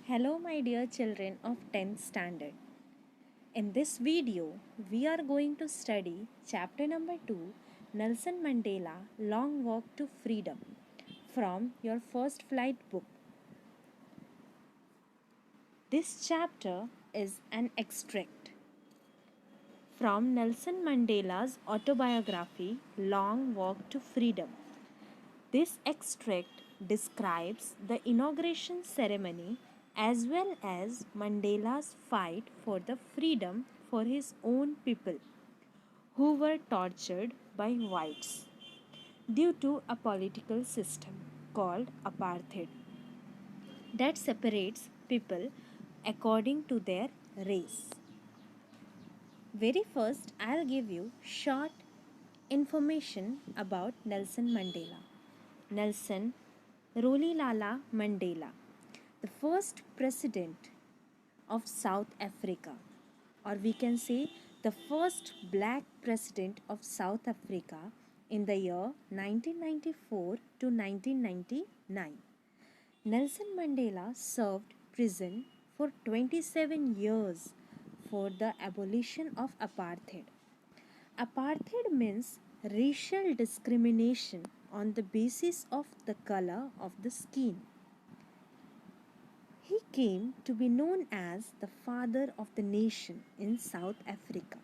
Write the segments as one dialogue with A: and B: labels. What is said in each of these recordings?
A: Hello my dear children of 10th standard. In this video, we are going to study chapter number 2, Nelson Mandela Long Walk to Freedom from your first flight book. This chapter is an extract from Nelson Mandela's autobiography Long Walk to Freedom. This extract describes the inauguration ceremony as well as Mandela's fight for the freedom for his own people who were tortured by whites due to a political system called apartheid that separates people according to their race. Very first, I'll give you short information about Nelson Mandela. Nelson Rolihlahla Mandela, the first president of South Africa, or we can say the first black president of South Africa in the year 1994 to 1999. Nelson Mandela served prison for 27 years for the abolition of apartheid. Apartheid means racial discrimination on the basis of the color of the skin. He came to be known as the father of the nation in South Africa.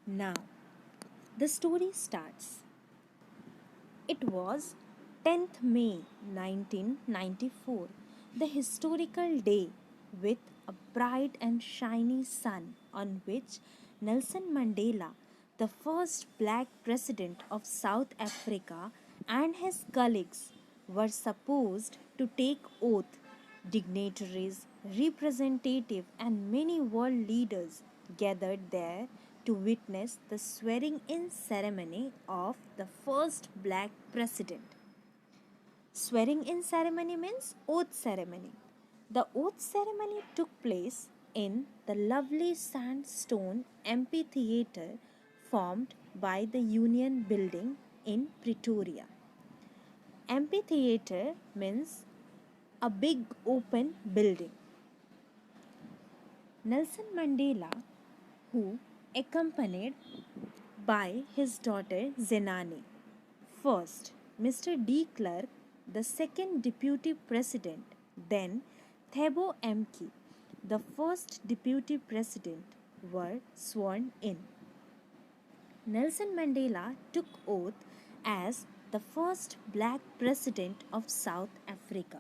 A: Now, the story starts. It was 10th May 1994, the historical day with a bright and shiny sun on which Nelson Mandela, the first black president of South Africa, and his colleagues were supposed to take oath. Dignitaries, representatives, and many world leaders gathered there to witness the swearing in ceremony of the first black president. Swearing in ceremony means oath ceremony. The oath ceremony took place in the lovely sandstone amphitheatre formed by the Union Building in Pretoria. Amphitheatre means a big open building. Nelson Mandela, who accompanied by his daughter Zenani, first Mr. de Klerk, the second deputy president, then Thabo Mbeki, the first deputy president, were sworn in. Nelson Mandela took oath as the first black president of South Africa.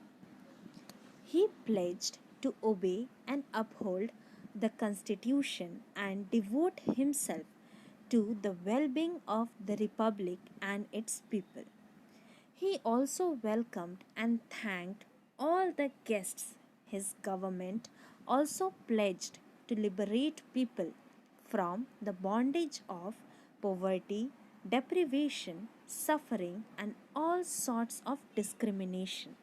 A: He pledged to obey and uphold the Constitution and devote himself to the well-being of the Republic and its people. He also welcomed and thanked all the guests. His government also pledged to liberate people from the bondage of poverty, deprivation, suffering, and all sorts of discrimination.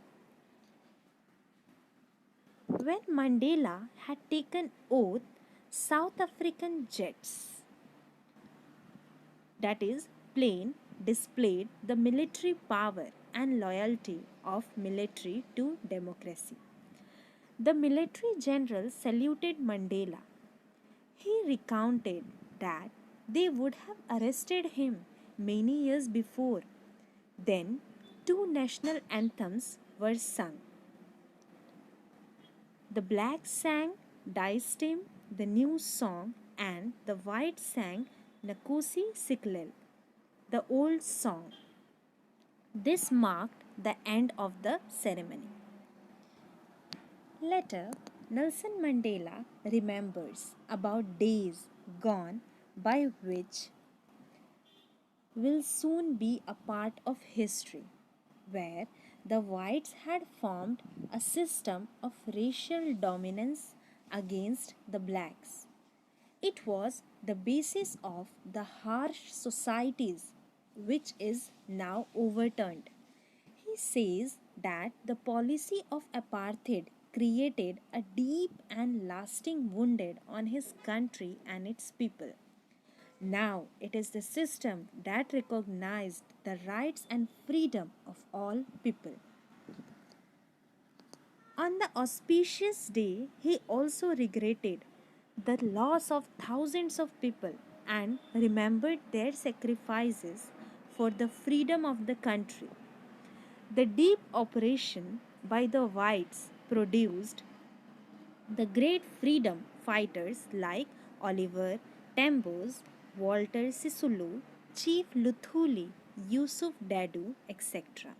A: When Mandela had taken oath, South African jets, that is, plane, displayed the military power and loyalty of military to democracy. The military general saluted Mandela. He recounted that they would have arrested him many years before. Then, two national anthems were sung. The black sang Die Stem, the new song, and the white sang Nkosi Sikelel, the old song. This marked the end of the ceremony. Later, Nelson Mandela remembers about days gone by which will soon be a part of history, where the whites had formed a system of racial dominance against the blacks. It was the basis of the harsh societies which is now overturned. He says that the policy of apartheid created a deep and lasting wound on his country and its people. Now it is the system that recognized the rights and freedom of all people. On the auspicious day, he also regretted the loss of thousands of people and remembered their sacrifices for the freedom of the country. The deep oppression by the whites produced the great freedom fighters like Oliver Tambos, Walter Sisulu, Chief Luthuli, Yusuf Dadu, etc.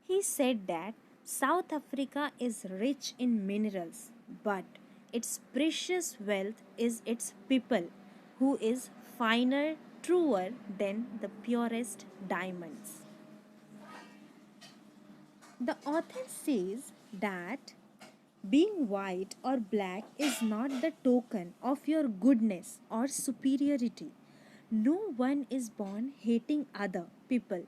A: He said that South Africa is rich in minerals, but its precious wealth is its people, who is finer, truer than the purest diamonds. The author says that being white or black is not the token of your goodness or superiority. No one is born hating other people.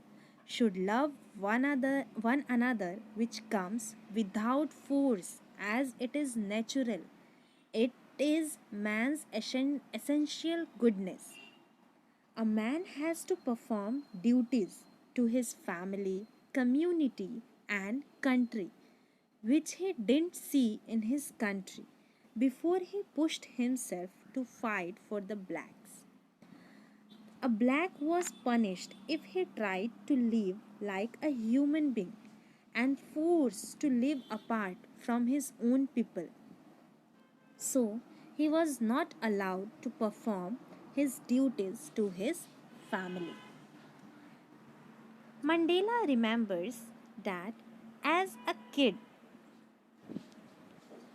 A: Should love one another which comes without force as it is natural. It is man's essential goodness. A man has to perform duties to his family, community, and country, which he didn't see in his country before he pushed himself to fight for the blacks. A black was punished if he tried to live like a human being and forced to live apart from his own people. So, he was not allowed to perform his duties to his family. Mandela remembers that as a kid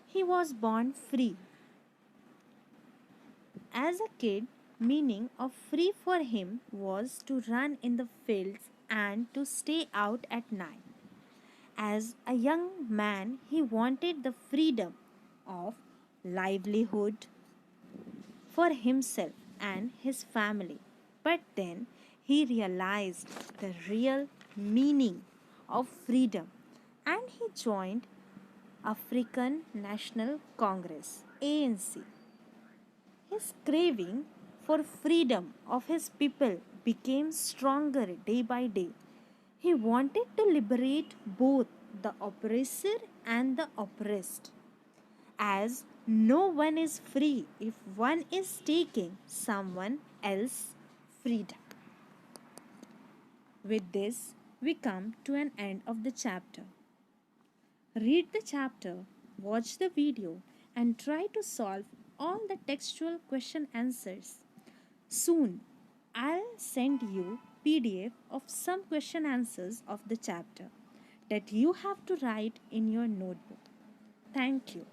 A: he was born free. As a kid, meaning of free for him was to run in the fields and to stay out at night. As a young man, he wanted the freedom of livelihood for himself and his family. But then he realized the real meaning of freedom and he joined African National Congress ANC. His craving for freedom of his people became stronger day by day. He wanted to liberate both the oppressor and the oppressed, as no one is free if one is taking someone else's freedom. With this, we come to an end of the chapter. Read the chapter, watch the video, and try to solve all the textual question answers. Soon, I'll send you PDF of some question answers of the chapter that you have to write in your notebook. Thank you.